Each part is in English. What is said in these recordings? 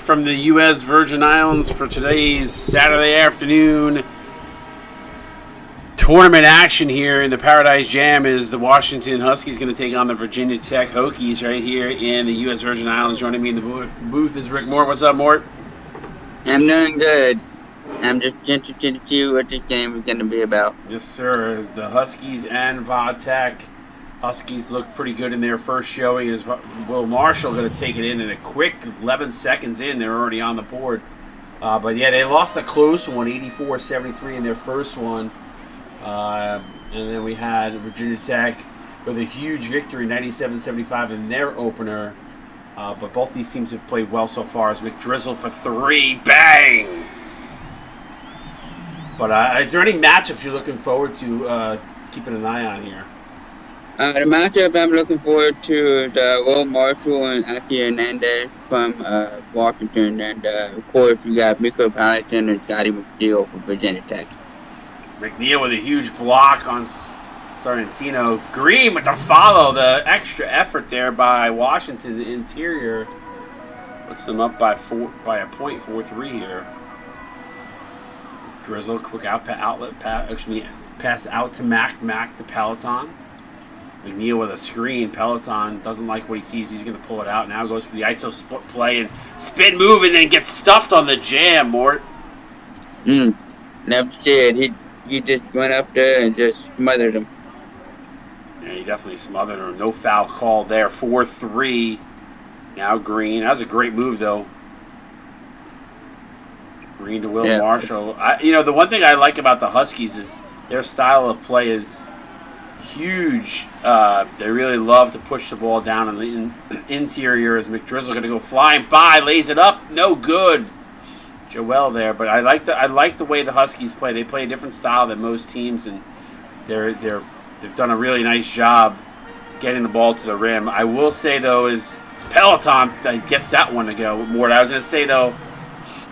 from the U.S. Virgin Islands for today's Saturday afternoon tournament action here in the Paradise Jam. Is the Washington Huskies going to take on the Virginia Tech Hokies right here in the U.S. Virgin Islands? Joining me in the booth is Rick Mort. What's up, Mort? I'm doing good. I'm just interested to see what this game is going to be about. Yes, sir. The Huskies and Tech. Huskies look pretty good in their first showing. Is Will Marshall going to take it in a quick 11 seconds in? They're already on the board. But yeah, they lost a close one, 84-73 in their first one. And then we had Virginia Tech with a huge victory, 97-75 in their opener. But both these teams have played well so far. As McDrizzle for three, bang! But is there any matchups you're looking forward to keeping an eye on here? The matchup I'm looking forward to is Will Marshall and Aki Hernandez from Washington. And, of course, we got Miko Palatine and Scotty McNeil from Virginia Tech. McNeil with a huge block on Sorrentino. Green with the follow. The extra effort there by Washington. The interior puts them up by a .43 here. Drizzle, quick outlet pass out to Mac to Peloton. McNeil with a screen. Peloton doesn't like what he sees. He's going to pull it out. Now goes for the ISO split play and spin move and then gets stuffed on the jam, Mort. Never said. He just went up there and just smothered him. Yeah, he definitely smothered him. No foul called there. 4-3. Now Green. That was a great move, though. Green to Will Marshall. The one thing I like about the Huskies is their style of play is huge. They really love to push the ball down in the interior. As McDrizzle going to go flying by, lays it up, no good. Joel there, but I like the way the Huskies play. They play a different style than most teams, and they've done a really nice job getting the ball to the rim. I will say though is Peloton gets that one to go more. I was going to say though,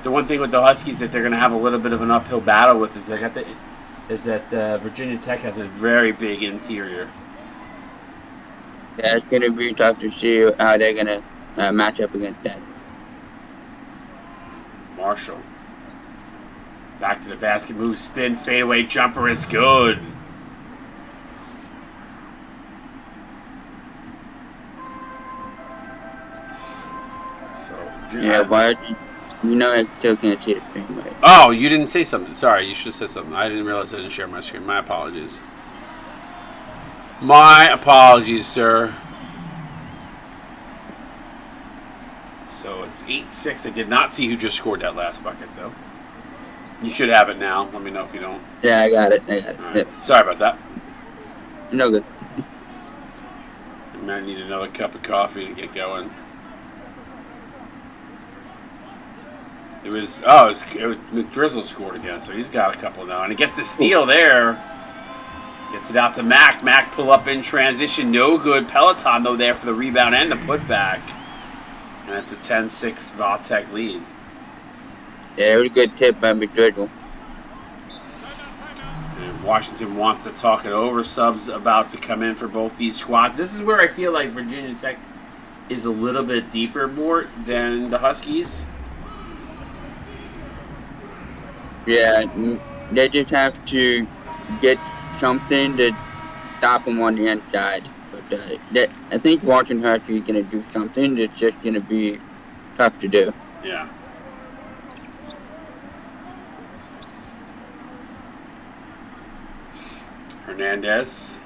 the one thing with the Huskies that they're going to have a little bit of an uphill battle with is that Virginia Tech has a very big interior. Yeah, it's going to be tough to see how they're going to match up against that. Marshall. Back to the basket, move, spin, fadeaway jumper is good. I still can't see the screen, right? Oh, you didn't say something. Sorry, you should have said something. I didn't realize I didn't share my screen. My apologies. My apologies, sir. So it's 8-6. I did not see who just scored that last bucket, though. You should have it now. Let me know if you don't. Yeah, I got it. Right. Yep. Sorry about that. No good. I might need another cup of coffee to get going. It was McDrizzle scored again, so he's got a couple now. And he gets the steal there. Gets it out to Mac. Mac pull up in transition. No good. Peloton, though, there for the rebound and the putback. And it's a 10-6 Vautech lead. Yeah, it was a good tip by McDrizzle. And Washington wants to talk it over. Subs about to come in for both these squads. This is where I feel like Virginia Tech is a little bit deeper more than the Huskies. Yeah, they just have to get something to stop them on the inside. But I think Washington Huskies is going to do something that's just going to be tough to do. Yeah. Hernandez.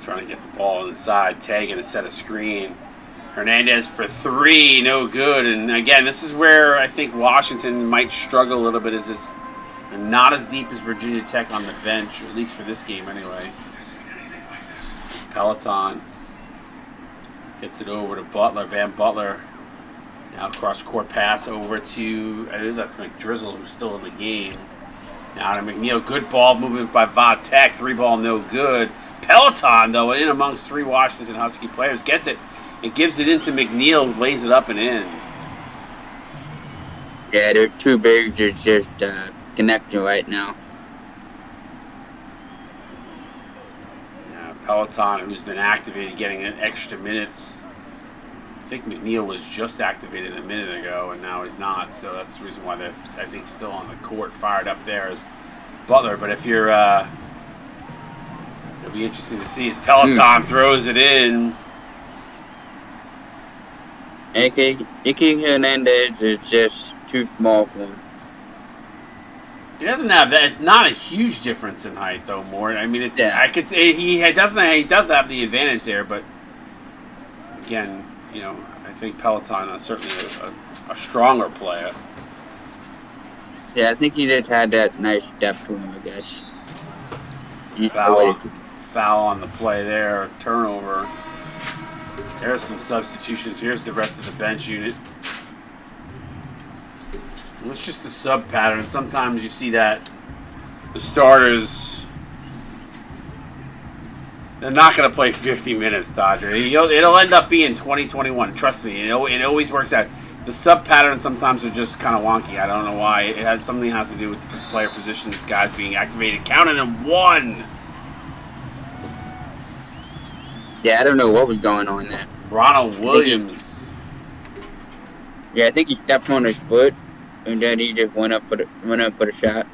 Trying to get the ball inside, tagging a set of screen. Hernandez for three, no good. And again, this is where I think Washington might struggle a little bit. They're not as deep as Virginia Tech on the bench, at least for this game anyway. Peloton gets it over to Butler. Bam Butler. Now cross-court pass over to, I think that's McDrizzle, who's still in the game. Now to McNeil. Good ball movement by Vautech. Three ball, no good. Peloton, though, in amongst three Washington Husky players, gets it. It gives it into McNeil, who lays it up and in. Yeah, their two bigs are just connecting right now. Yeah, Peloton, who's been activated, getting an extra minutes I think McNeil was just activated a minute ago, and now he's not. So that's the reason why they're, I think, still on the court, fired up there is Butler. But if you're, it'll be interesting to see as Peloton throws it in. Icky Hernandez is just too small for him. He doesn't have that. It's not a huge difference in height, though. More, I mean, I could say he does have the advantage there, but again, you know, I think Peloton is certainly a stronger player. Yeah, I think he just had that nice depth to him, I guess. Foul on the play there, turnover. There's some substitutions. Here's the rest of the bench unit. It's just a sub pattern. Sometimes you see that the starters, they're not going to play 50 minutes, Dodger. It'll end up being 2021. Trust me, it always works out. The sub patterns sometimes are just kind of wonky. I don't know why. It has something has to do with the player positions, guys being activated. Counted in one. Yeah, I don't know what was going on there. Ronald Williams. I think he stepped on his foot. And then he just went up for the shot.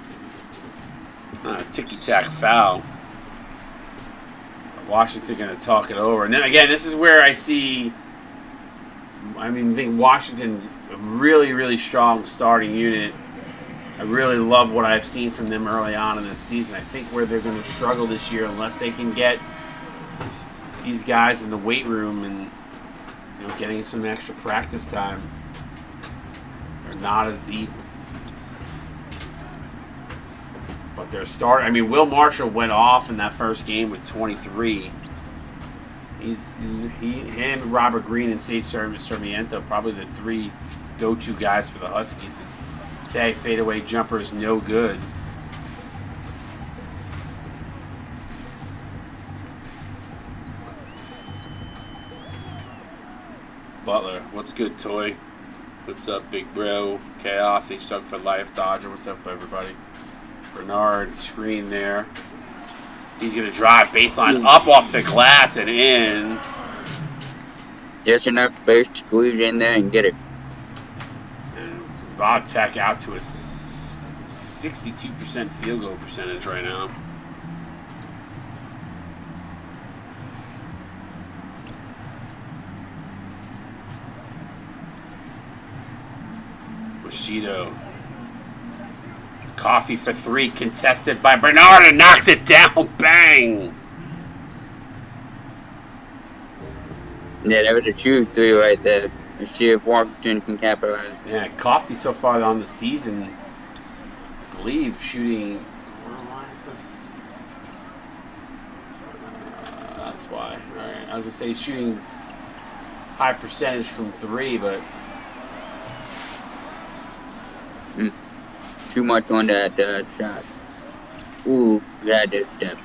Ticky-tack foul. Washington going to talk it over. And then, again, this is where I see, I think Washington, a really, really strong starting unit. I really love what I've seen from them early on in this season. I think where they're going to struggle this year, unless they can get these guys in the weight room and, you know, getting some extra practice time. Not as deep, but their start. I mean, Will Marshall went off in that first game with 23. Him, Robert Green, and Sage Sarmiento, probably the three go-to guys for the Huskies. His tag fadeaway jumper is no good. Butler, what's good, Toy? What's up, big bro? Chaos, H-Dug for life. Dodger, what's up, everybody? Bernard, screen there. He's going to drive baseline up off the glass and in. Just enough space to squeeze in there and get it. And Vodtech out to a 62% field goal percentage right now. Bushido. Coffee for three, contested by Bernard, and knocks it down. Bang! Yeah, that was a true three right there. Let's see if Washington can capitalize. Yeah, Coffee so far on the season, I believe, shooting. Why is this? That's why. All right, I was gonna say he's shooting high percentage from three, but. Too much on that shot. Ooh, got this step.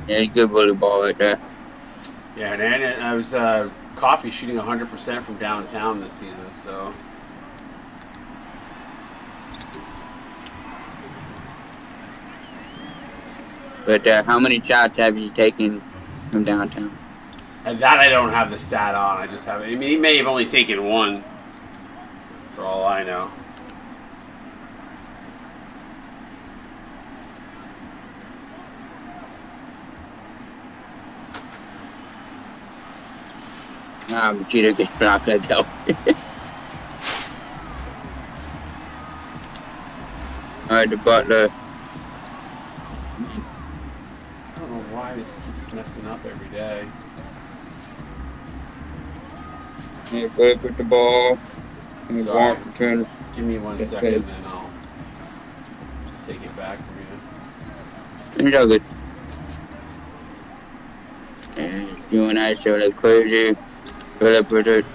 Yeah, good volleyball right there. Yeah, and I was Coffee shooting 100% from downtown this season, so. But how many shots have you taken from downtown? And that I don't have the stat on. I just have it. I mean, he may have only taken one, for all I know. Cheater gets blocked that though. Alright, the Butler. I don't know why this keeps messing up every day. Yeah, play with the ball. And Washington. Give me 1 second, and then I'll take it back from you. It's all good. And doing that show like crazy. Philip with it.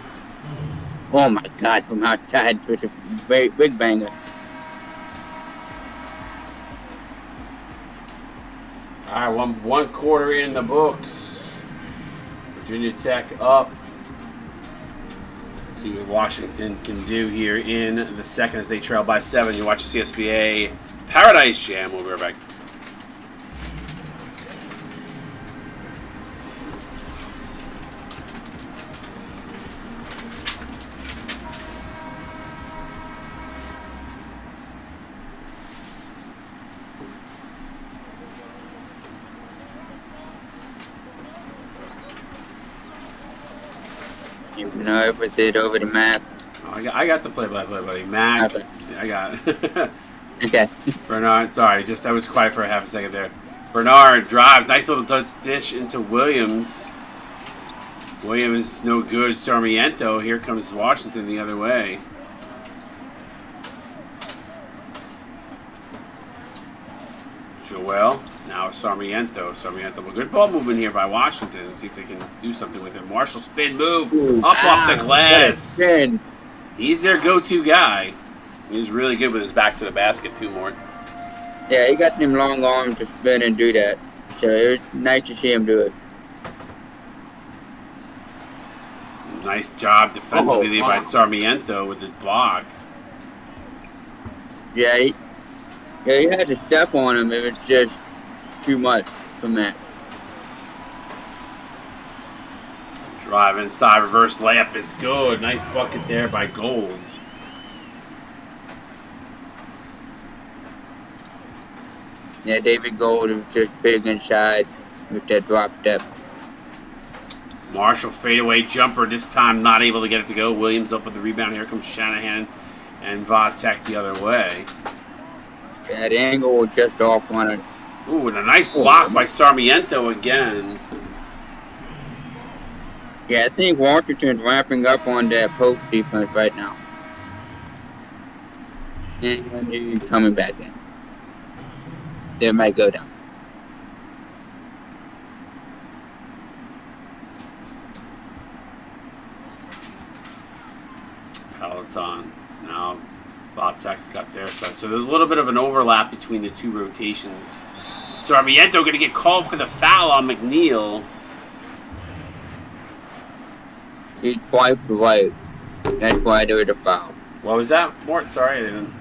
Oh my God! From outside with a big banger. All right, one quarter in the books. Virginia Tech up. See what Washington can do here in the second as they trail by 7. You watch the CSBA Paradise Jam. We'll be right back. with it over the map. Oh, I got the play-by-play, buddy. Mac. Okay. I got it. Okay. Bernard, sorry, I was quiet for a half a second there. Bernard drives, nice little dish into Williams. Williams, no good. Sarmiento, here comes Washington the other way. Joel, now Sarmiento. Sarmiento, a good ball movement here by Washington. Let's see if they can do something with it. Marshall, spin move, up off the glass. He's their go-to guy. He's really good with his back to the basket, too, Mort. Yeah, he got them long arms to spin and do that. So it was nice to see him do it. Nice job defensively by Sarmiento with the block. Yeah, he had to step on him. It was just too much for Matt. Drive inside, reverse layup is good. Nice bucket there by Golds. Yeah, David Gold was just big inside with that drop step. Marshall fadeaway jumper, this time not able to get it to go. Williams up with the rebound. Here comes Shanahan and Vatek the other way. Yeah, the angle was just off on it. Ooh, and a nice block by Sarmiento again. Yeah, I think Washington's wrapping up on that post defense right now. And he's coming back in. They might go down. Peloton. Now Vatek's got their stuff. So there's a little bit of an overlap between the two rotations. Sarmiento going to get called for the foul on McNeil. He swiped right. That's why there was a foul. What was that, Mort? Sorry, I didn't.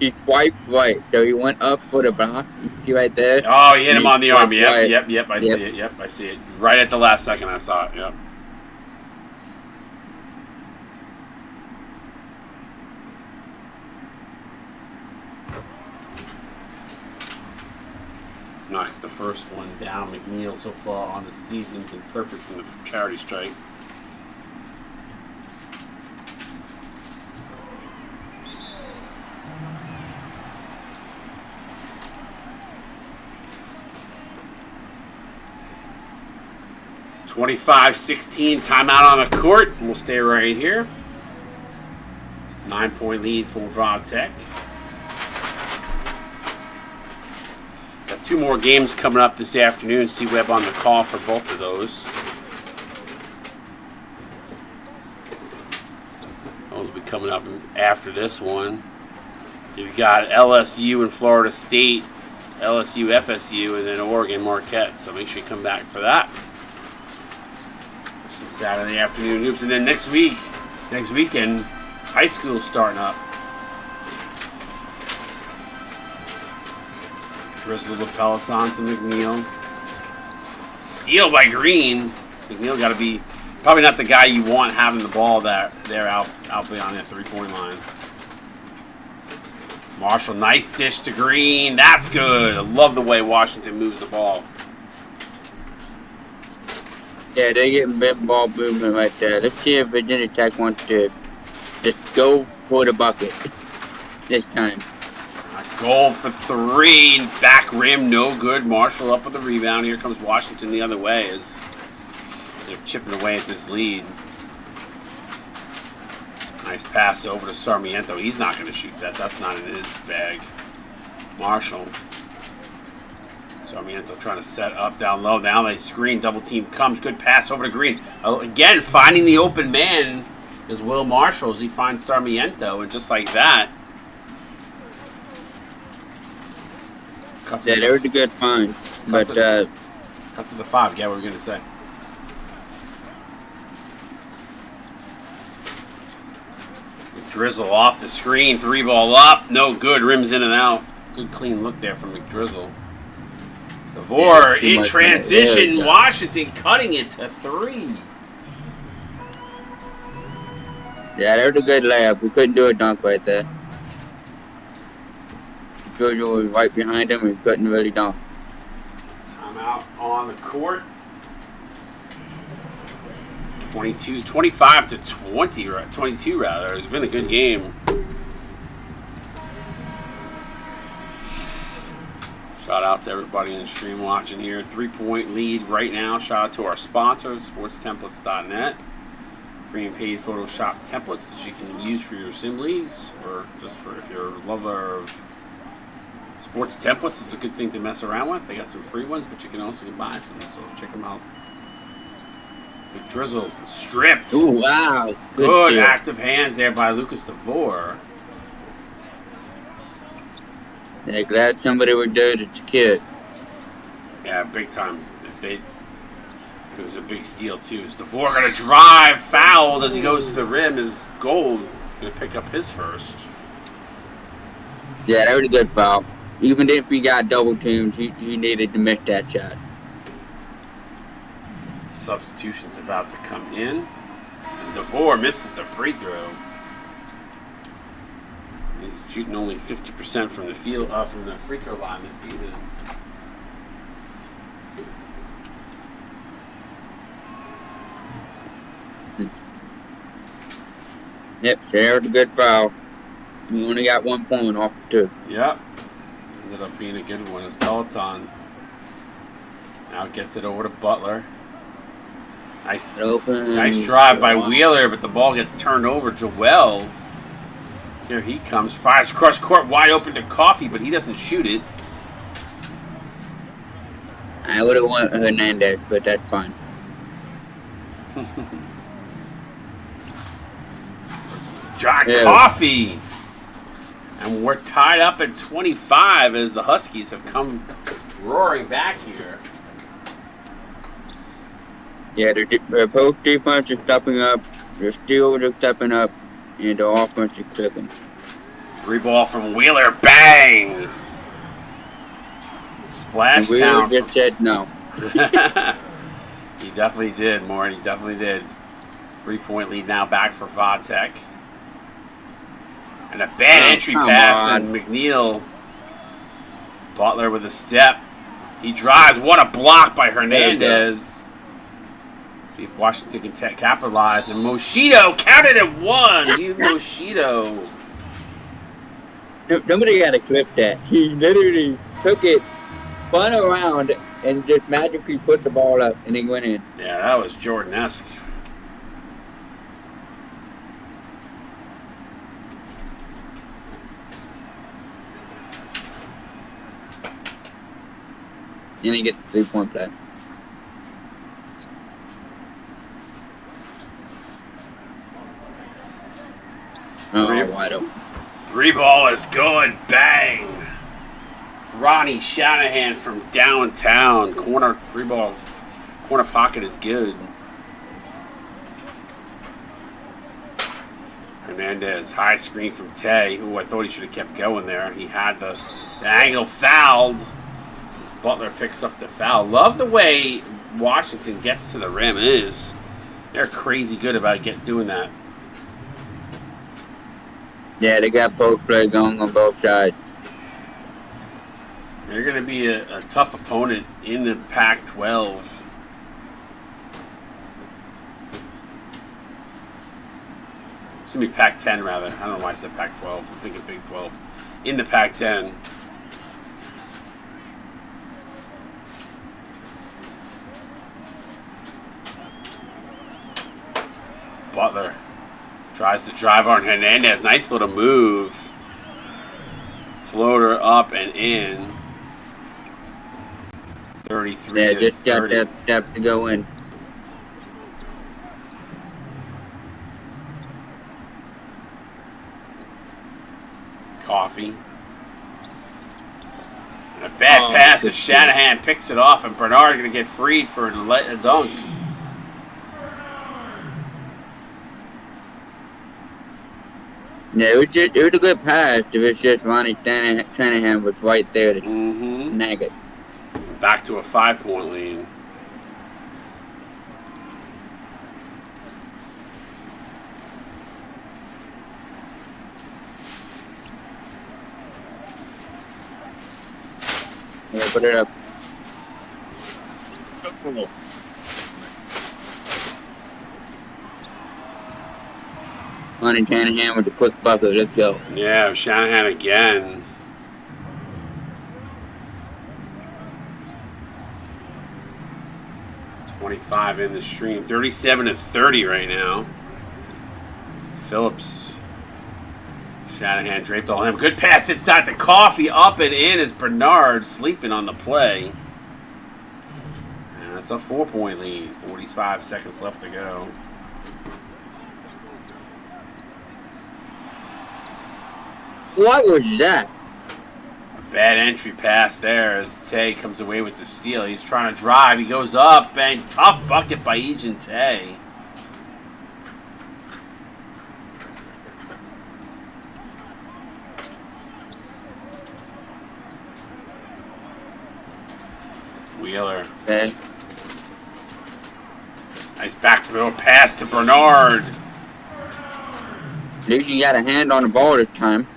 He swiped right, so he went up for the block. You see right there? Oh, he hit him on the arm. Yep, right. yep. I see it. Yep, I see it. Right at the last second, I saw it. Yep. Knocks the first one down. McNeil so far on the season been perfect from the charity strike. (25-16) timeout on the court. We'll stay right here. 9-point lead for Vatek. Got two more games coming up this afternoon. See Webb on the call for both of those. Those will be coming up after this one. You've got LSU and Florida State, LSU, FSU, and then Oregon Marquette. So make sure you come back for that. Some Saturday afternoon hoops, and then next weekend, high school starting up. Drizzle the Peloton to McNeil. Steal by Green. McNeil got to be probably not the guy you want having the ball that they're out beyond that 3-point line. Marshall, nice dish to Green. That's good. I love the way Washington moves the ball. Yeah, they're getting big ball movement right there. Let's see if Virginia Tech wants to just go for the bucket this time. Goal for three. Back rim, no good. Marshall up with the rebound. Here comes Washington the other way as they're chipping away at this lead. Nice pass over to Sarmiento. He's not going to shoot that. That's not in his bag. Marshall. Sarmiento trying to set up down low. Now they screen. Double team comes. Good pass over to Green. Again, finding the open man is Will Marshall as he finds Sarmiento. And just like that. Yeah, there was a good find. But cuts to the 5. Yeah, what were we going to say? Drizzle off the screen. 3-ball up. No good. Rims in and out. Good clean look there from McDrizzle. DeVore in transition. Washington cutting it to 3. Yeah, that was a good layup. We couldn't do a dunk right there. Georgia was right behind him and couldn't really dunk. Timeout on the court. 25 to 20, 22 rather. It's been a good game. Shout out to everybody in the stream watching here. 3-point lead right now. Shout out to our sponsors, sportstemplates.net. Free and paid Photoshop templates that you can use for your sim leagues, or just for if you're a lover of sports templates. It's a good thing to mess around with. They got some free ones, but you can also buy some, so check them out. Big Drizzle stripped. Ooh, wow. Good active hands there by Lucas DeVore. Yeah, glad somebody would do it to kid. Yeah, big time. It was a big steal too. Is DeVore gonna drive, fouled as he goes to the rim? Is Gold gonna pick up his first? Yeah, that was a good foul. Even if he got double teamed, he needed to miss that shot. Substitution's about to come in. And DeVore misses the free throw. He's shooting only 50% from the field, from the free throw line this season. Yep, there's a good foul. We only got 1 point off two. Yep. Ended up being a good one as Peloton now gets it over to Butler. Nice drive by Wheeler, but the ball gets turned over. Joel, here he comes, fires across court, wide open to Coffee, but he doesn't shoot it. I would have won Hernandez, but that's fine. Coffee! And we're tied up at 25 as the Huskies have come roaring back here. Yeah, their post defense is stepping up, their steals are stepping up, and the offense is clicking. 3 ball from Wheeler, bang! Splash Wheeler down. just said no. He definitely did, Maury. He definitely did. 3-point lead now back for Vodtech. And a bad entry pass, and McNeil. Butler with a step. He drives. What a block by Hernandez. See if Washington can capitalize. And Moschito counted at 1. You Moschito. Nobody got to clip that. He literally took it, spun around, and just magically put the ball up, and he went in. Yeah, that was Jordan-esque. And he gets the 3-point play. Oh, wide open. 3 ball is good. Bang. Ronnie Shanahan from downtown. Corner 3 ball. Corner pocket is good. Hernandez, high screen from Tay. Ooh, I thought he should have kept going there. He had the angle fouled. Butler picks up the foul. Love the way Washington gets to the rim. They're crazy good about doing that. Yeah, they got post play going on both sides. They're going to be a tough opponent in the Pac-12. It's going to be Pac-10 rather. I don't know why I said Pac-12. I'm thinking Big 12. In the Pac-10. Butler tries to drive on Hernandez. Nice little move. Floater up and in. 33 Yeah, to just got 30. that step to go in. Coffee. And a bad pass as Shanahan picks it off, and Bernard going to get freed for a dunk. Yeah, it was a good pass. It was just Ronnie Shanahan was right there to nag it. Back to a 5-point lead. Yeah, put it up. Lonnie Shanahan with the quick bucket. Let's go. Yeah, Shanahan again. .25 in the stream. 37-30 right now. Phillips. Shanahan draped all him. Good pass inside to Coffee. Up and in is Bernard sleeping on the play. And that's a 4-point lead. 45 seconds left to go. What was that? Bad entry pass there as Tay comes away with the steal. He's trying to drive. He goes up and tough bucket by Ejin Tay. Wheeler. Okay. Nice backdoor pass to Bernard. At least you got a hand on the ball this time.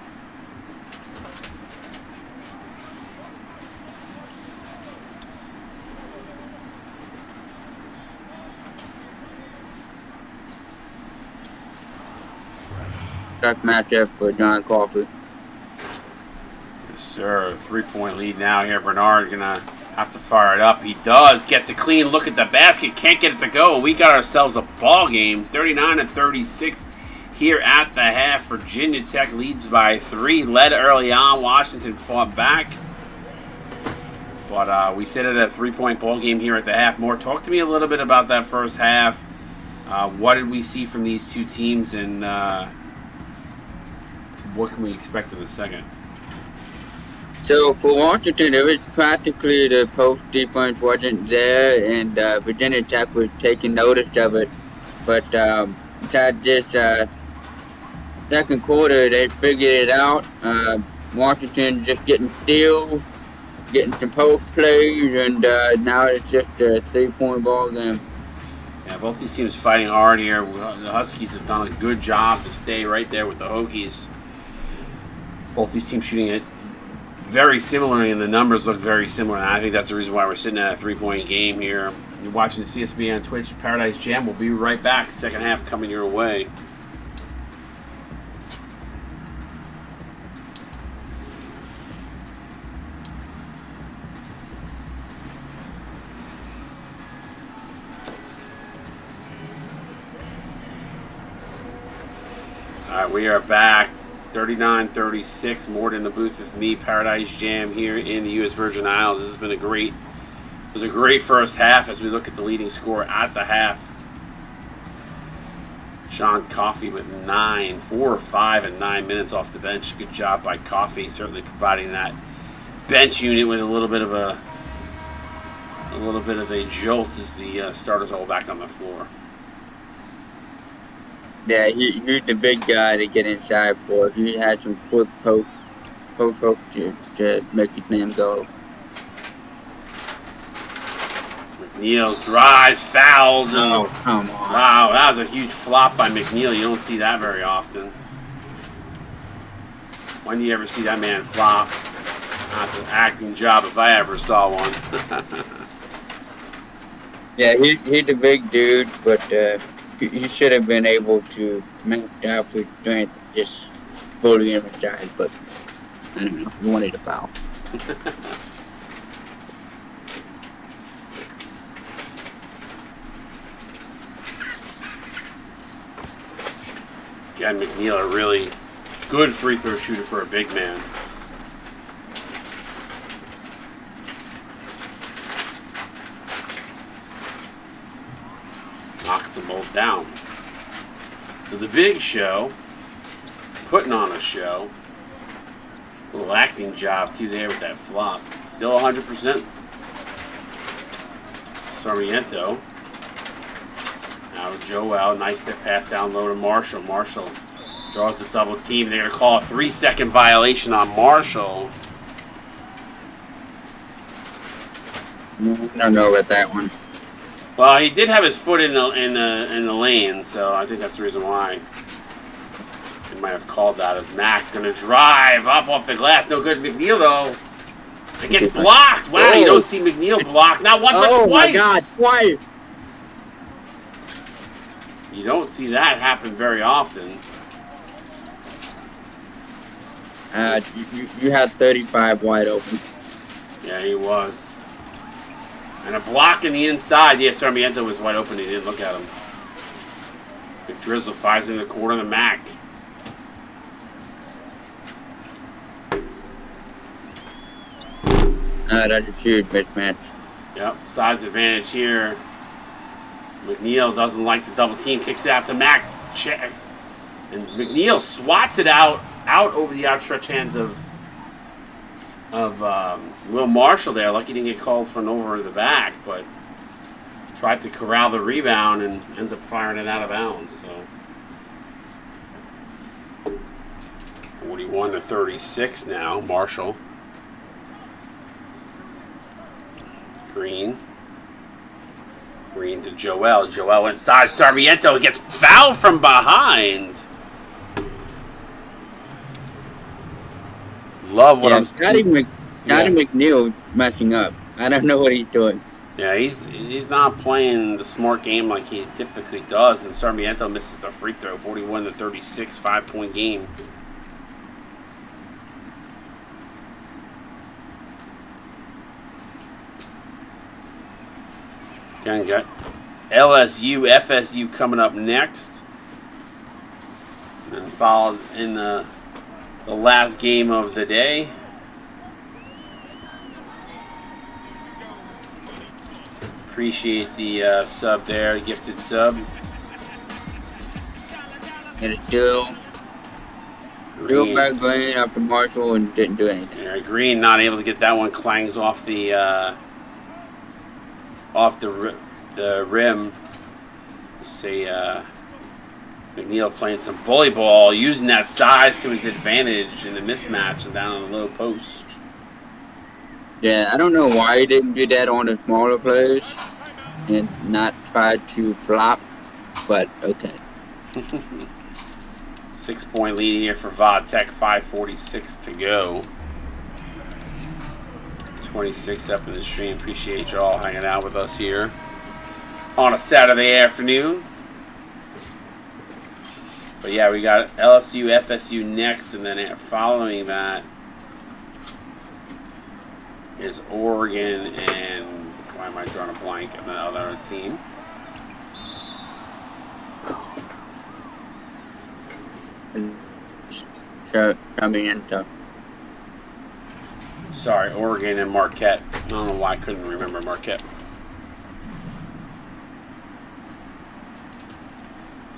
Tough matchup for John Coffey. Yes, sir. 3-point lead now here. Bernard gonna have to fire it up. He does. Gets a clean look at the basket. Can't get it to go. We got ourselves a ball game. 39-36 here at the half. Virginia Tech leads by 3. Led early on. Washington fought back. But we sit at a 3-point ball game here at the half. More, talk to me a little bit about that first half. What did we see from these two teams, and what can we expect in the second? So for Washington, it was practically the post defense wasn't there, and Virginia Tech was taking notice of it. But that just second quarter, they figured it out. Washington just getting steals, getting some post plays, and now it's just a 3-point ball game. Yeah, both these teams fighting hard here. The Huskies have done a good job to stay right there with the Hokies. Both these teams shooting it very similarly, and the numbers look very similar. And I think that's the reason why we're sitting at a 3-point game here. You're watching CSB on Twitch, Paradise Jam. We'll be right back. Second half coming your way. All right, we are back. 39-36. Mort in the booth with me, Paradise Jam here in the U.S. Virgin Islands. This has been it was a great first half as we look at the leading score at the half. Sean Coffey with 4 or 5 and 9 minutes off the bench. Good job by Coffey, certainly providing that bench unit with a little bit of a jolt as the starters all back on the floor. Yeah, he's the big guy to get inside for. He had some quick post hook to make his name go. McNeil drives, fouled. Oh, come on. Wow, that was a huge flop by McNeil. You don't see that very often. When do you ever see that man flop? That's an acting job if I ever saw one. Yeah, he's a big dude, but he should have been able to make out for strength, just bully him inside, but I don't know, he wanted a foul. Again, McNeil, a really good free throw shooter for a big man. Knocks them both down. So the big show, putting on a show. A little acting job too there with that flop. Still 100%. Sarmiento. Now Joel, nice to pass down low to Marshall. Marshall draws a double team. They're going to call a 3-second violation on Marshall. I don't know about that one. Well, he did have his foot in the lane, so I think that's the reason why. They might have called that as Mac going to drive up off the glass. No good. McNeil, though. It gets blocked. Wow, you don't see McNeil blocked. Not once, but twice. Oh, my God, twice. You don't see that happen very often. You had 35 wide open. Yeah, he was. And a block in the inside. Yeah, Sarmiento was wide open. He didn't look at him. The Drizzle fires in the corner of the Mac. That's a huge mismatch. Yep, size advantage here. McNeil doesn't like the double team. Kicks it out to Mac. Check. And McNeil swats it out over the outstretched hands of Will Marshall there. Lucky he didn't get called for an over the back, but tried to corral the rebound and ends up firing it out of bounds. So 41-36 now, Marshall. Green to Joel. Joel inside. Sarmiento gets fouled from behind. Love what Scotty McNeil messing up. I don't know what he's doing. Yeah, he's not playing the smart game like he typically does, and Sarmiento misses the free throw. 41-36, 5-point game. Again, got LSU, FSU coming up next. And then followed in the last game of the day. Appreciate the sub there, gifted sub. And it's still back going after Marshall and didn't do anything. Yeah, Green not able to get that one. Clangs off the rim. Say McNeil playing some bully ball, using that size to his advantage in the mismatch and down on the low post. Yeah, I don't know why he didn't do that on the smaller players and not try to flop, but okay. 6-point lead here for Vodtech, 5:46 to go. 26 up in the stream. Appreciate you all hanging out with us here on a Saturday afternoon. But yeah, we got LSU, FSU next, and then following that is Oregon and why am I drawing a blank on the other team? Sarmiento. Sorry, Oregon and Marquette. I don't know why I couldn't remember Marquette.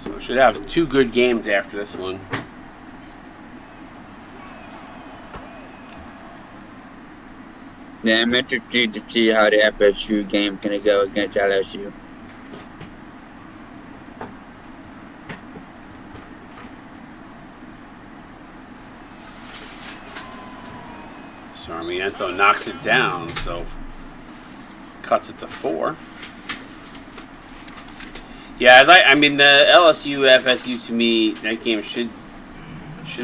So we should have 2 good games after this one. Yeah, I'm interested to see how the FSU game gonna go against LSU. Sarmiento knocks it down, so cuts it to 4. Yeah, I mean the LSU FSU to me that game should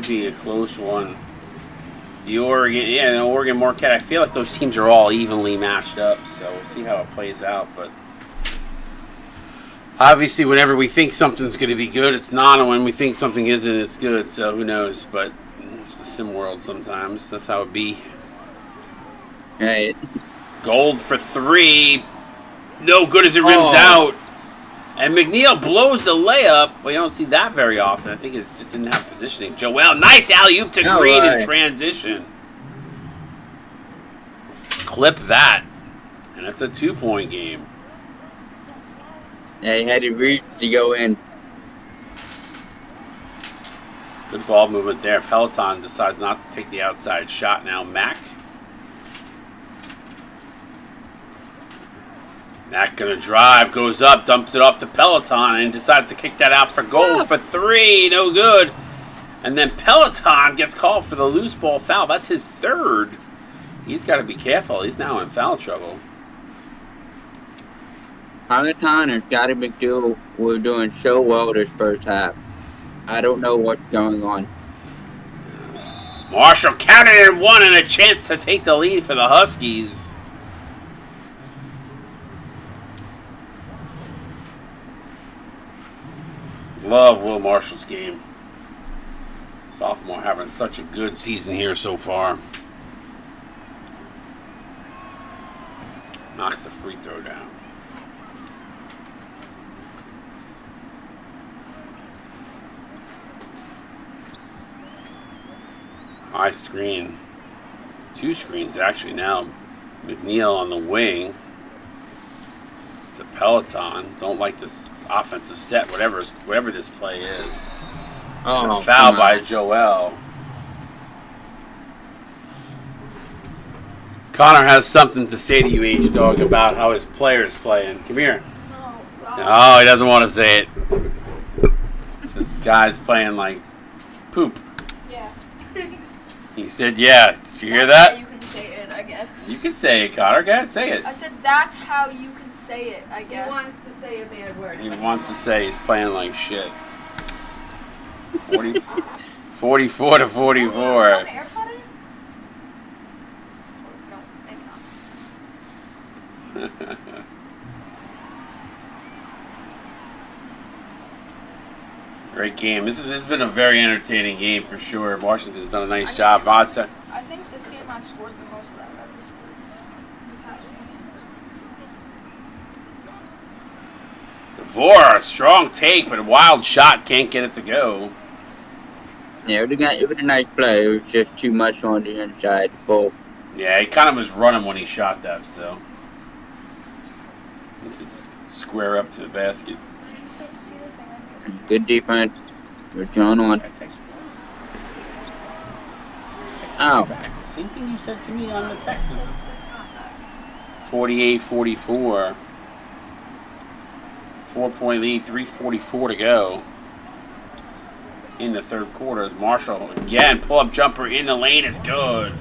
be a close one. The Oregon Marquette. I feel like those teams are all evenly matched up, so we'll see how it plays out. But obviously, whenever we think something's going to be good, it's not, and when we think something isn't, it's good. So who knows? But it's the sim world sometimes. That's how it be. Right. Gold for 3. No good as it rims out. And McNeil blows the layup. Well, you don't see that very often. I think it just didn't have positioning. Joel, nice alley-oop to Green in transition. Clip that. And that's a 2-point game. Yeah, he had to reach to go in. Good ball movement there. Peloton decides not to take the outside shot now. Mac gonna drive, goes up, dumps it off to Peloton, and decides to kick that out for goal for 3. No good. And then Peloton gets called for the loose ball foul. That's his 3rd. He's got to be careful. He's now in foul trouble. Peloton and Scotty McNeil were doing so well this first half. I don't know what's going on. Marshall counted it in 1 and a chance to take the lead for the Huskies. Love Will Marshall's game. Sophomore having such a good season here so far. Knocks the free throw down. High screen. 2 screens actually now. McNeil on the wing. The Peloton. Don't like this offensive set, whatever this play is. And a foul by Joel. Connor has something to say to you, H-Dog, about how his player's playing. Come here. No, he doesn't want to say it. This guy's playing like poop. Yeah. He said, yeah. Did you hear that? You can say it, I guess. You can say it, Connor. Go ahead, say it. I said that's how you can say it, I guess. He wants to say a bad word. He wants to say he's playing like shit. 44 to 44. Great game. This has been a very entertaining game for sure. Washington's done a nice job. Vata. I think this game I've scored the most of that I've ever scored. DeVore, strong take, but a wild shot. Can't get it to go. Yeah, it was a nice play. It was just too much on the inside. Both. Yeah, he kind of was running when he shot that, so. Just square up to the basket. Good defense. We're John on. Ow. Same thing you said to me on the Texas. 48-44. 4-point lead, 3:44 to go. In the third quarter, Marshall again pull-up jumper in the lane is good.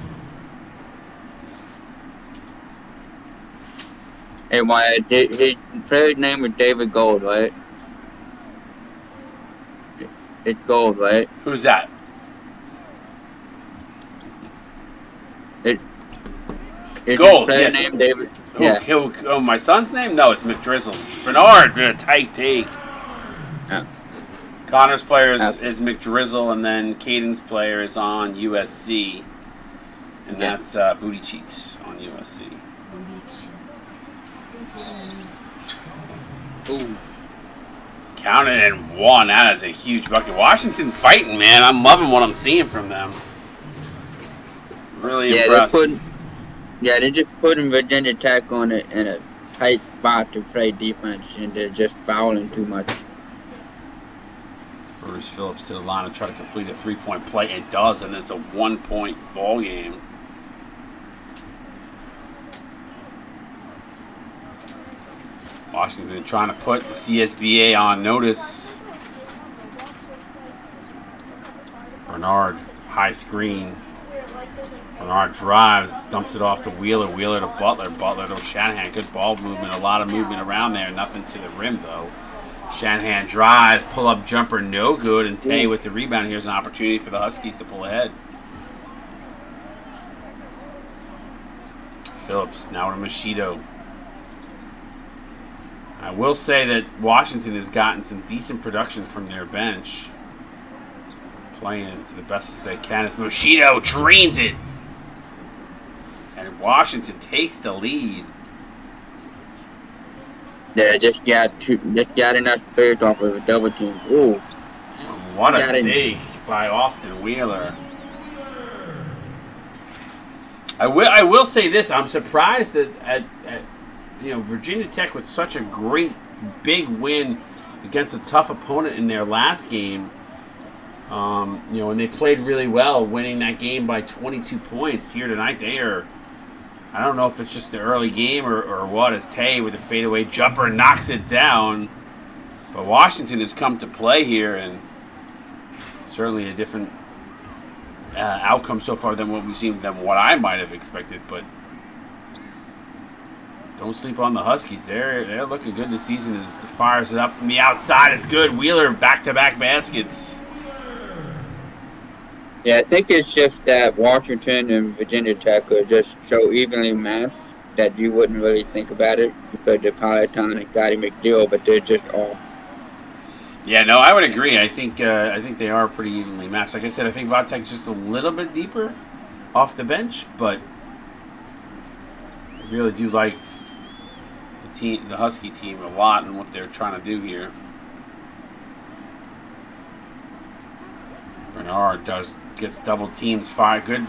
Hey, his player's name was David Gold, right? It's Gold, right? Who's that? Is Gold. His player Yeah. name David? Oh, my son's name? No, it's McDrizzle. Bernard, a tight take. Yeah. Connor's player is McDrizzle, and then Caden's player is on USC. And that's Booty Cheeks on USC. Ooh. Counted and one. That is a huge bucket. Washington fighting, man. I'm loving what I'm seeing from them. Really impressed. They're just putting Virginia Tech on it in a tight spot to play defense, and they're just fouling too much. Bruce Phillips to the line and try to complete a 3-point play. It does, and it's a 1-point ball game. Washington trying to put the CSBA on notice. Bernard, high screen. Bernard drives, dumps it off to Wheeler. Wheeler to Butler. Butler to Shanahan. Good ball movement. A lot of movement around there. Nothing to the rim, though. Shanahan drives. Pull-up jumper, no good. And Tay with the rebound. Here's an opportunity for the Huskies to pull ahead. Phillips now to Machido. I will say that Washington has gotten some decent production from their bench. Playing to the best as they can as Machido drains it. And Washington takes the lead. They just got enough space off of a double team. Ooh. What a take by Austin Wheeler. I will say this. I'm surprised that at Virginia Tech with such a great big win against a tough opponent in their last game. And they played really well, winning that game by 22 points. Here tonight, I don't know if it's just the early game or what, as Tay with a fadeaway jumper knocks it down. But Washington has come to play here, and certainly a different outcome so far than what we've seen than what I might have expected. But don't sleep on the Huskies. They're looking good this season. As fires it up from the outside is good. Wheeler back-to-back baskets. Yeah, I think it's just that Washington and Virginia Tech are just so evenly matched that you wouldn't really think about it because they're Peloton and Gotti McNeil, but they're just all. Yeah, no, I would agree. I think they are pretty evenly matched. Like I said, I think Vatek's just a little bit deeper off the bench, but I really do like the Husky team a lot and what they're trying to do here. Bernard gets double teams, fire, good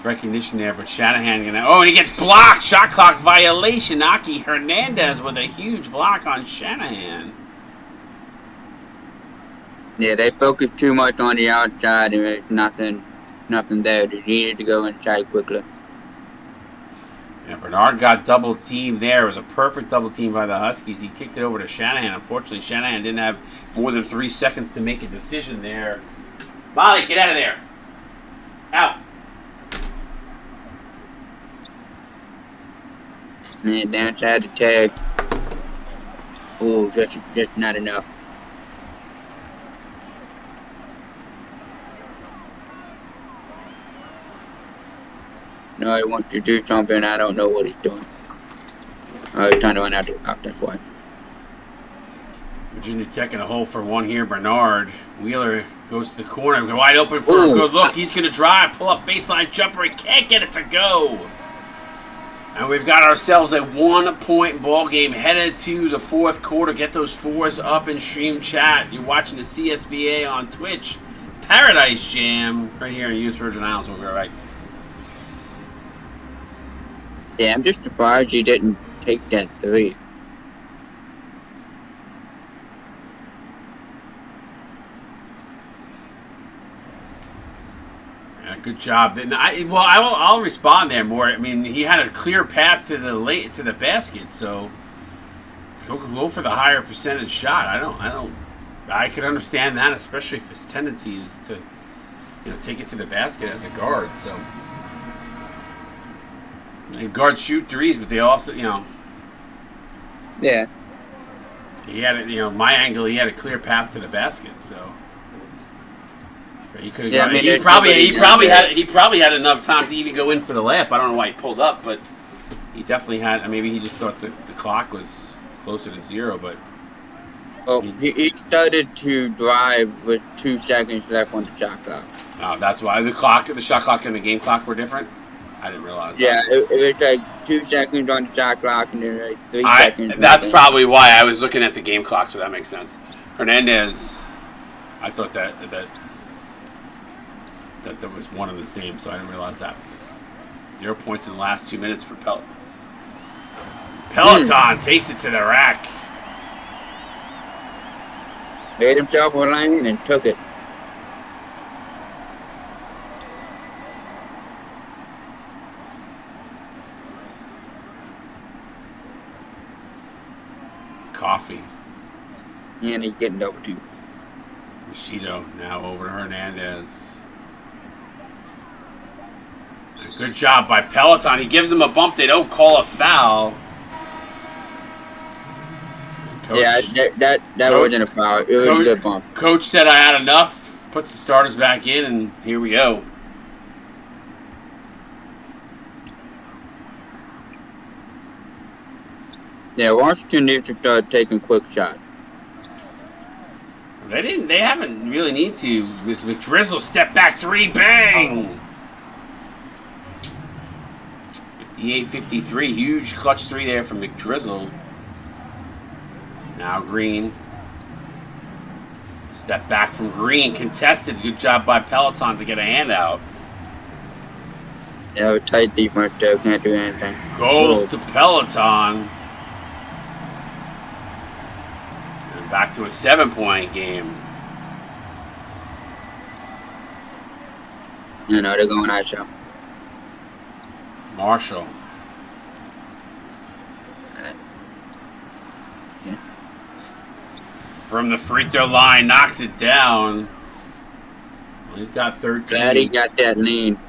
recognition there, but Shanahan and he gets blocked. Shot clock violation. Aki Hernandez with a huge block on Shanahan. Yeah, they focused too much on the outside, and there's nothing there. They needed to go inside quickly. Yeah, Bernard got double teamed there. It was a perfect double team by the Huskies. He kicked it over to Shanahan. Unfortunately, Shanahan didn't have more than 3 seconds to make a decision there. Molly, get out of there. Out. Man, downside the tag. Oh, just not enough. No, I want to do something. I don't know what he's doing. He's trying to run out the clock, that's why. Virginia Tech in a hole for one here. Bernard. Wheeler goes to the corner. Wide open for a good look. He's going to drive. Pull up baseline jumper. He can't get it to go. And we've got ourselves a 1-point ball game headed to the fourth quarter. Get those fours up in stream chat. You're watching the CSBA on Twitch. Paradise Jam right here in Youth Virgin Islands. We'll be right back. Yeah, I'm just surprised he didn't take that 3. Yeah, good job. I'll respond there more. I mean, he had a clear path to the basket, so go for the higher percentage shot. I can understand that, especially if his tendency is to take it to the basket as a guard. So. Guards shoot threes, but they also, Yeah. He had my angle. He had a clear path to the basket, so he could have. Yeah, He probably had enough time to even go in for the layup. I don't know why he pulled up, but he definitely had. Maybe he just thought the clock was closer to 0, but. Well, he started to drive with 2 seconds left on the shot clock. Oh, that's why the shot clock, and the game clock were different. I didn't realize that. Yeah, it was like 2 seconds on the shot clock and then like 3 seconds. That's probably why I was looking at the game clock, so that makes sense. Hernandez, I thought that there was one and the same, so I didn't realize that. 0 points in the last 2 minutes for Peloton takes it to the rack. Made himself a lane and took it. Coffee. And he's getting double teamed. Bushido now over to Hernandez. Good job by Peloton. He gives him a bump. They don't call a foul. Coach, that wasn't a foul. It was a good bump. Coach said I had enough. Puts the starters back in, and here we go. Yeah, Washington needs to start taking quick shots. They haven't really need to. This McDrizzle step back 3, bang! 58-53, huge clutch 3 there from McDrizzle. Now Green. Step back from Green, contested. Good job by Peloton to get a handout. Yeah, tight defense though, can't do anything. Goes to Peloton. Back to a 7-point game. They're going ISO. Marshall. Yeah. From the free throw line, knocks it down. Well, he's got 13. Glad he got that lean.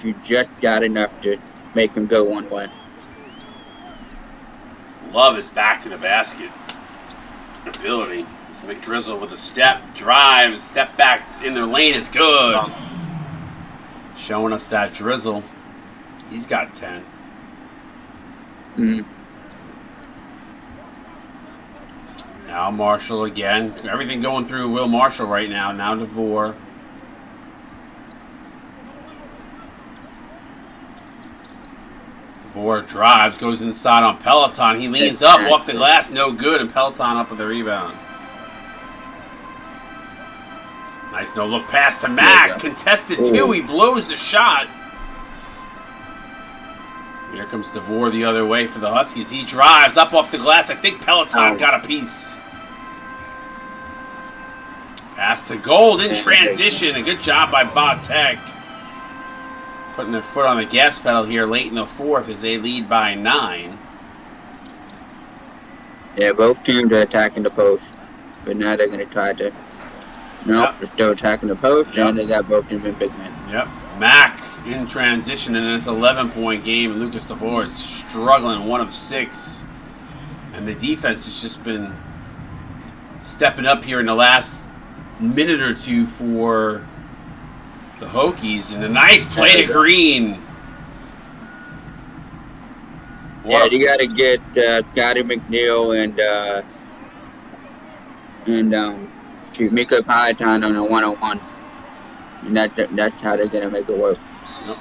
You just got enough to make him go one way. Love is back to the basket. Ability. It's McDrizzle with a step, drives, step back in their lane is good. Showing us that drizzle. He's got 10. Now Marshall again. Everything going through Will Marshall right now. Now DeVore. DeVore drives, goes inside on Peloton. He leans up off the glass, no good, and Peloton up with the rebound. Nice no-look pass to Mack. Contested two. He blows the shot. Here comes DeVore the other way for the Huskies. He drives up off the glass. I think Peloton got a piece. Pass to Gold in transition. A good job by Vatek. Putting their foot on the gas pedal here late in the fourth as they lead by 9. Yeah, both teams are attacking the post. But now they're going to try to... Nope, they're still attacking the post, and they got both teams in big men. Yep. Mack in transition, and it's an 11-point game. Lucas DeVore is struggling, 1 of 6. And the defense has just been stepping up here in the last minute or two for the Hokies. And a nice play to Green. Yeah, you got to get Scotty McNeil and Mika Peloton on a 1-on-1. And that's how they're going to make it work. Yep.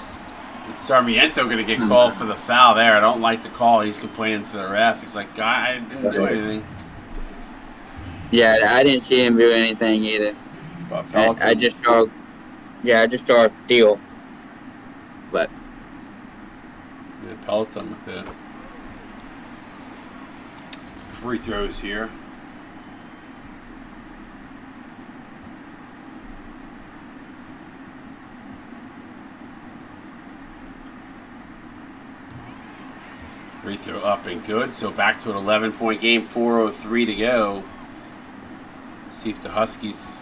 Sarmiento going to get called for the foul there. I don't like the call. He's complaining to the ref. He's like, I didn't do anything. Yeah, I didn't see him do anything either. I just saw a steal. But yeah, Peloton with the free throws here. Free throw up and good. So back to an 11-point game, 4:03 to go. See if the Huskies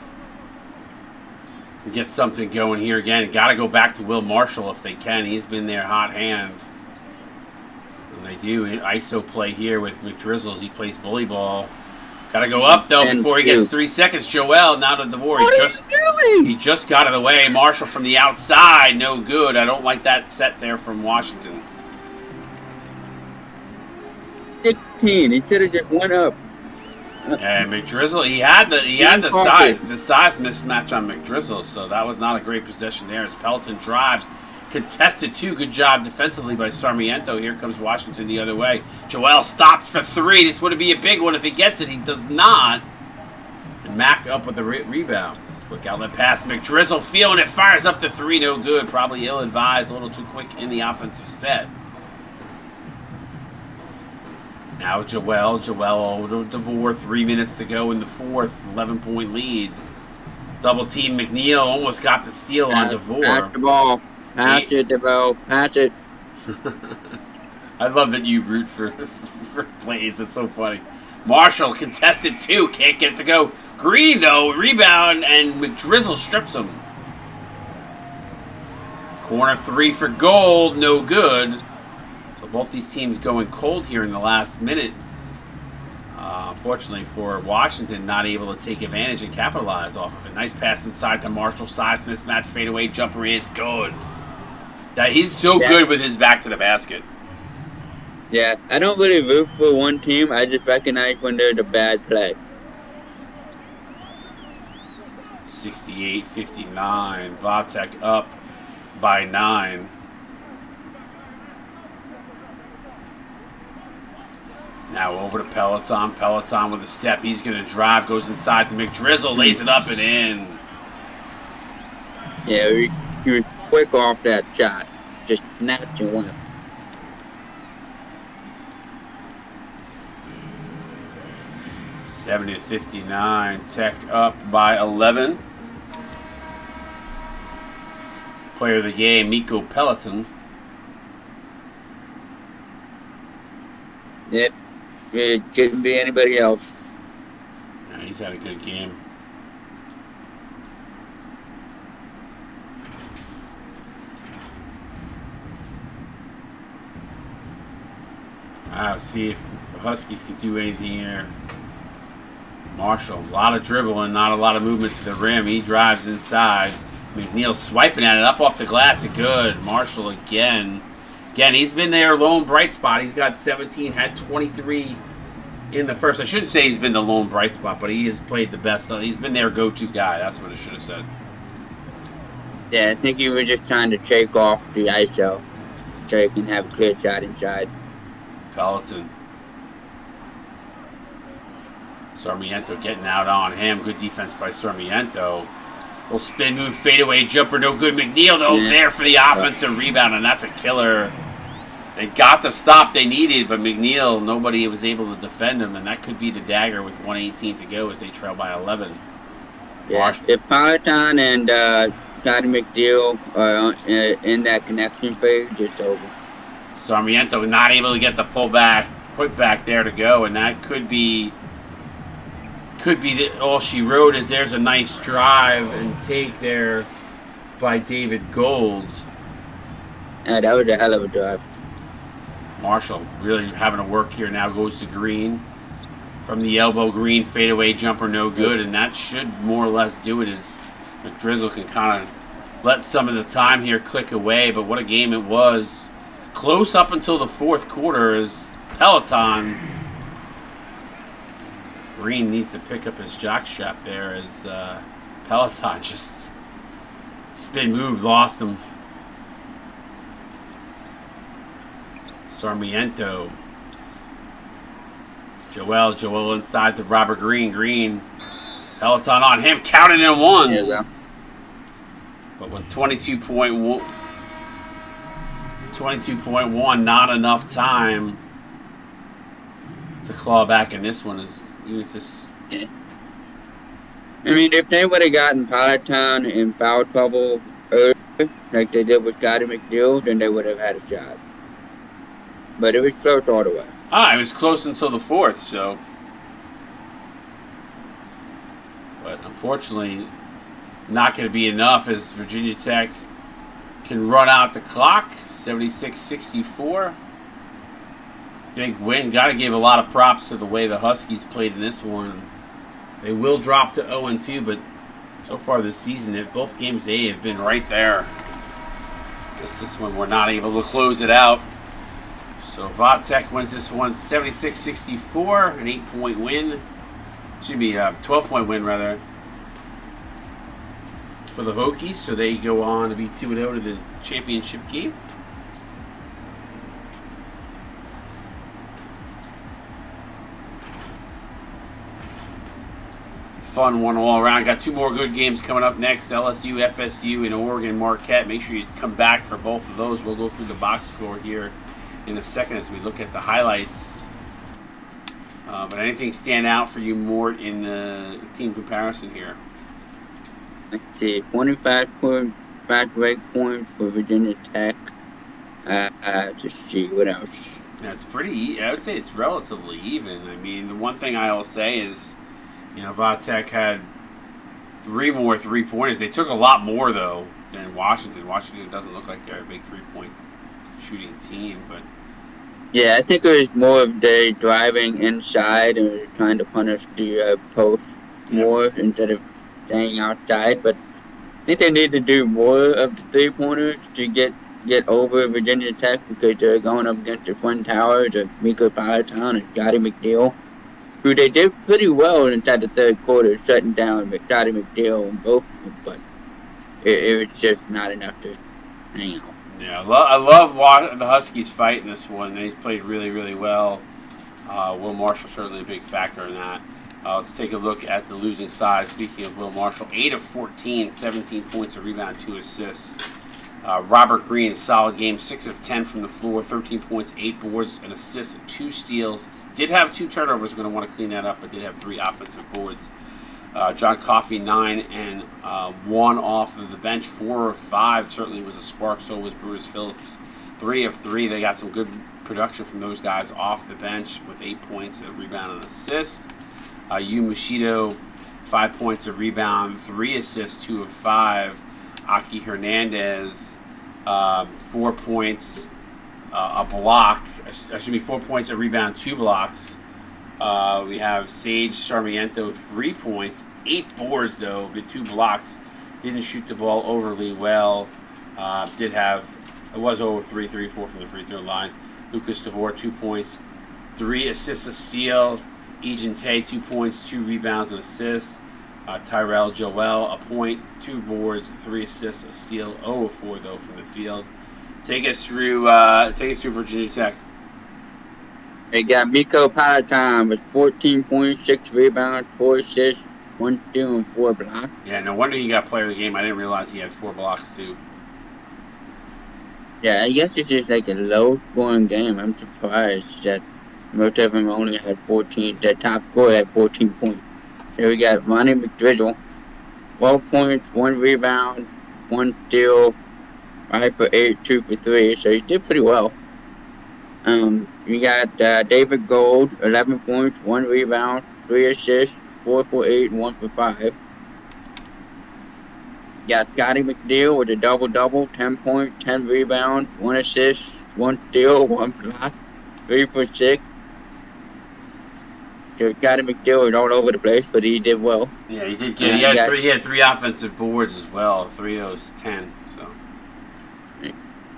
can get something going here again. Got to go back to Will Marshall if they can. He's been their hot hand. And they do ISO play here with McDrizzles. He plays bully ball. Got to go up, though, before he gets 3 seconds. Joel, now to DeVore. He just got out of the way. Marshall from the outside. No good. I don't like that set there from Washington. 16. He should have just went up. And McDrizzle, he had the size mismatch on McDrizzle, so that was not a great possession there. As Pelton drives, contested 2. Good job defensively by Sarmiento. Here comes Washington the other way. Joel stops for 3. This would be a big one if he gets it. He does not. And Mack up with the rebound. Quick outlet pass. McDrizzle feeling it, fires up the 3. No good. Probably ill-advised, a little too quick in the offensive set. Now Joel over to DeVore, 3 minutes to go in the fourth, 11-point lead. Double team McNeil, almost got the steal on DeVore. Pass the ball. Pass it, DeVore. Pass it. I love that you root for plays. It's so funny. Marshall contested 2, can't get it to go. Green, though, rebound, and McDrizzle strips him. Corner 3 for Gold, no good. Both these teams going cold here in the last minute. Unfortunately for Washington, not able to take advantage and capitalize off of it. Nice pass inside to Marshall. Size mismatch, fadeaway jumper is good. He's so good with his back to the basket. Yeah, I don't really root for one team. I just recognize when they're the bad play. 68-59. Vatek up by 9. Now over to Peloton. Peloton with a step. He's going to drive. Goes inside to McDrizzle. Lays it up and in. Yeah, he was quick off that shot. Just not to one. 70-59. Tech up by 11. Player of the game, Miko Peloton. Yep. It shouldn't be anybody else. Yeah, he's had a good game. I'll see if the Huskies can do anything here. Marshall, a lot of dribbling, not a lot of movement to the rim. He drives inside. McNeil swiping at it, up off the glass, and good. Marshall again. Again, he's been their lone bright spot. He's got 17, had 23 in the first. I shouldn't say he's been the lone bright spot, but he has played the best. He's been their go-to guy. That's what I should have said. Yeah, I think he was just trying to shake off the ISO so he can have a clear shot inside. Peloton. Sarmiento getting out on him. Good defense by Sarmiento. Little spin move, fadeaway jumper, no good. McNeil, though, there for the offensive rebound, and that's a killer. They got the stop they needed, but McNeil, nobody was able to defend him, and that could be the dagger with 1:18 to go as they trail by 11. Yeah, if Peloton and Scotty McNeil are in that connection phase, it's over. Sarmiento not able to get the put back there to go, and that could be all she wrote. Is there's a nice drive and take there by David Gold. Yeah, that was a hell of a drive. Marshall really having to work here now, goes to Green. From the elbow, Green fadeaway jumper, no good, and that should more or less do it as McDrizzle can kind of let some of the time here click away, but what a game it was. Close up until the fourth quarter as Peloton. Green needs to pick up his jockstrap there as Peloton just spin move, lost him. Sarmiento. Joel inside to Robert Green. Peloton on him, counted in one. There you go. But with 22.1, not enough time to claw back in this one. Even if this. Yeah. I mean, if they would have gotten Peloton in foul trouble earlier, like they did with Scotty McNeil, then they would have had a shot. But it was close all the way. It was close until the fourth, so. But unfortunately, not going to be enough as Virginia Tech can run out the clock. 76-64. Big win. Got to give a lot of props to the way the Huskies played in this one. They will drop to 0-2, but so far this season, both games they have been right there. Just this one, we're not able to close it out. So Vatech wins this one 76-64, an 8-point win. Should be a 12-point win, rather, for the Hokies. So they go on to be 2-0 to the championship game. Fun one all around. Got two more good games coming up next. LSU, FSU, and Oregon Marquette. Make sure you come back for both of those. We'll go through the box score here in a second as we look at the highlights. But anything stand out for you, Mort, in the team comparison here? Let's see, 25.5 break points for Virginia Tech. Just see, what else? That's pretty, I would say it's relatively even. I mean, the one thing I will say is, Vatech had 3 more three-pointers. They took a lot more, though, than Washington. Washington doesn't look like they're a big three-point shooting team, but yeah, I think it was more of the driving inside and trying to punish the post more instead of staying outside. But I think they need to do more of the three-pointers to get over Virginia Tech because they're going up against the Twin Towers of Miko Peloton and Scotty McNeil, who they did pretty well inside the third quarter, shutting down Scotty McNeil and both of them, but it was just not enough to hang out. Yeah, I love watching the Huskies fight in this one. They played really, really well. Will Marshall certainly a big factor in that. Let's take a look at the losing side. Speaking of Will Marshall, 8 of 14, 17 points, a rebound, 2 assists. Robert Green, a solid game, 6 of 10 from the floor, 13 points, 8 boards, an assist, 2 steals. Did have 2 turnovers. Going to want to clean that up, but did have 3 offensive boards. John Coffey, 9 and 1 off of the bench. 4 of 5 certainly was a spark. So was Bruce Phillips. 3 of 3. They got some good production from those guys off the bench with 8 points, a rebound, and assist. Yu Mushido, 5 points, a rebound, 3 assists, 2 of 5. Aki Hernandez, 4 points, a block. 4 points, a rebound, 2 blocks. We have Sage Sarmiento, 3 points, 8 boards though, but 2 blocks. Didn't shoot the ball overly well. It was over 3-4 from the free throw line. Lucas DeVore, 2 points, 3 assists, a steal. Egan Tay, 2 points, 2 rebounds, and assists. Tyrell Joel, a point, 2 boards, 3 assists, a steal. 0 of 4 though from the field. Take us through Virginia Tech. They got Miko Palatine with 14 points, 6 rebounds, 4 assists, 1 steal, and 4 blocks. Yeah, no wonder he got player of the game. I didn't realize he had 4 blocks too. Yeah, I guess it's just like a low-scoring game. I'm surprised that most of them only had 14. The top scorer had 14 points. So we got Ronnie McDrizzle, 12 points, 1 rebound, 1 steal, 5 for 8, 2 for 3. So he did pretty well. You got David Gold, 11 points, 1 rebound, 3 assists, 4 for 8, and 1 for 5. You got Scotty McNeil with a double-double, 10 points, 10 rebounds, 1 assist, 1 steal, 1 block, 3 for 6. So Scotty McNeil was all over the place, but he did well. Yeah, he did. He had 3 offensive boards as well. 3 of those 10. So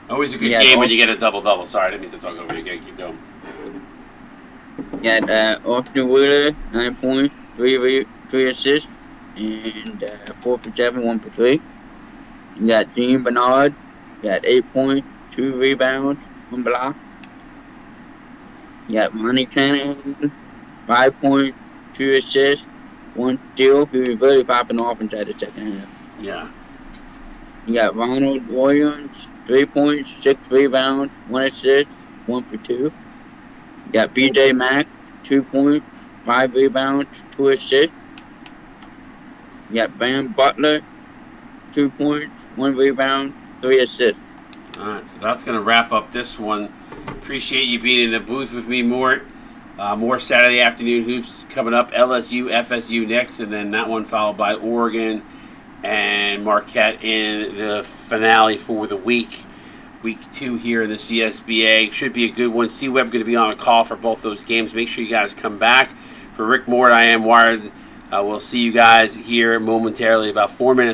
always a good game when you get a double-double. Sorry, I didn't mean to talk over you. Keep going. You got Austin Wheeler, 9 points, 3 assists, and 4 for 7, 1 for 3. You got Gene Bernard, got 8 points, 2 rebounds, 1 block. You got Monty Shanahan, 5 points, 2 assists, 1 steal. He was really popping off inside the second half. Yeah. You got Ronald Williams, 3 points, 6 rebounds, 1 assist, 1 for 2. You got BJ Mack, 2 points, 5 rebounds, 2 assists. You got Bam Butler, 2 points, 1 rebound, 3 assists. All right, so that's going to wrap up this one. Appreciate you being in the booth with me, Mort. More Saturday afternoon hoops coming up. LSU, FSU next, and then that one followed by Oregon and Marquette in the finale for the week. Week 2 here in the CSBA. Should be a good one. C-Web going to be on a call for both those games. Make sure you guys come back. For Rick Mort, I am Wired. We'll see you guys here momentarily, about 4 minutes.